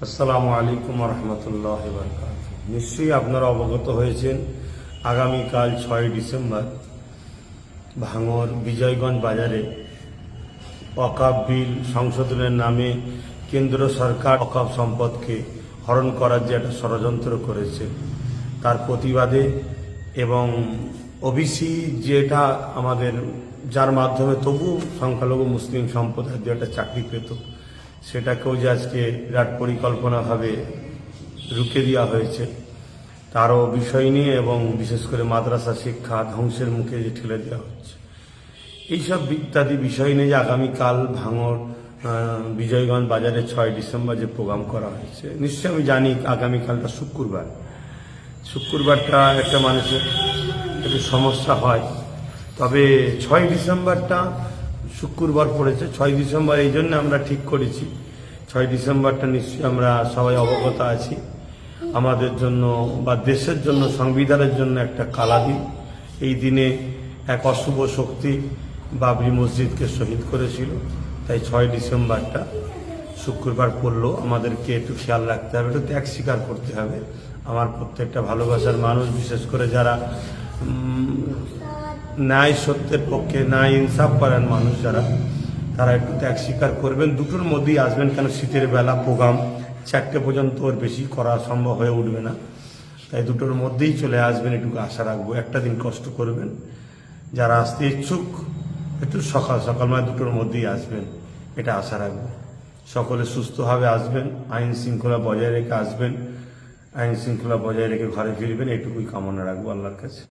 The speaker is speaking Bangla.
আসসালামু আলাইকুম রহমতুল্লাহ বরকাত। নিশ্চয়ই আপনারা অবগত হয়েছেন, আগামীকাল 6 ডিসেম্বর ভাঙড় বিজয়গঞ্জ বাজারে ওয়াকফ বিল সংশোধনের নামে কেন্দ্র সরকার ওয়াকফ সম্পদকে হরণ করার যে একটা ষড়যন্ত্র করেছে, তার প্রতিবাদে এবং ওবিসি যেটা আমাদের যার মাধ্যমে তবু সংখ্যালঘু মুসলিম সম্প্রদায় যে একটা চাকরি পেত, সেটাকেও যে আজকে বিরাট পরিকল্পনাভাবে রুখে দেওয়া হয়েছে, তারও বিষয় নিয়ে এবং বিশেষ করে মাদ্রাসা শিক্ষা ধ্বংসের মুখে যে ঠেলে দেওয়া হচ্ছে, এইসব ইত্যাদি বিষয় নিয়ে যে আগামীকাল ভাঙড় বিজয়গঞ্জ বাজারে 6 ডিসেম্বর যে প্রোগ্রাম করা হয়েছে, নিশ্চয়ই আমি জানি আগামীকালটা শুক্রবারটা একটা মানুষের একটু সমস্যা হয়, তবে 6 ডিসেম্বরটা শুক্রবার পড়েছে। 6 ডিসেম্বর এই জন্য আমরা ঠিক করেছি, 6 ডিসেম্বরটা নিশ্চয়ই আমরা সবাই অবগত আছি, আমাদের জন্য বা দেশের জন্য সংবিধানের জন্য একটা কালা দিন। এই দিনে এক অশুভ শক্তি বাবরি মসজিদকে শহীদ করেছিল, তাই 6 ডিসেম্বরটা শুক্রবার পড়লেও আমাদেরকে একটু খেয়াল রাখতে হবে, একটু ত্যাগ স্বীকার করতে হবে। আমার প্রত্যেকটা ভালোবাসার মানুষ, বিশেষ করে যারা ন্যায় সত্যের পক্ষে ন্যায় ইনসাফ করেন মানুষ যারা, তারা একটু ত্যাগ স্বীকার করবেন, দুটোর মধ্যেই আসবেন। কেন শীতের বেলা প্রোগ্রাম 4টে পর্যন্ত ওর বেশি করা সম্ভব হয়ে উঠবে না, তাই দুটোর মধ্যেই চলে আসবেন, এটুকু আশা রাখবো। একটা দিন কষ্ট করবেন, যারা আসতে ইচ্ছুক একটু সকাল মানে দুটোর মধ্যেই আসবেন, এটা আশা রাখবো। সকলে সুস্থভাবে আসবেন, আইন শৃঙ্খলা বজায় রেখে আসবেন, আইন শৃঙ্খলা বজায় রেখে ঘরে ফিরবেন, এটুকুই কামনা রাখবো আল্লাহর কাছে।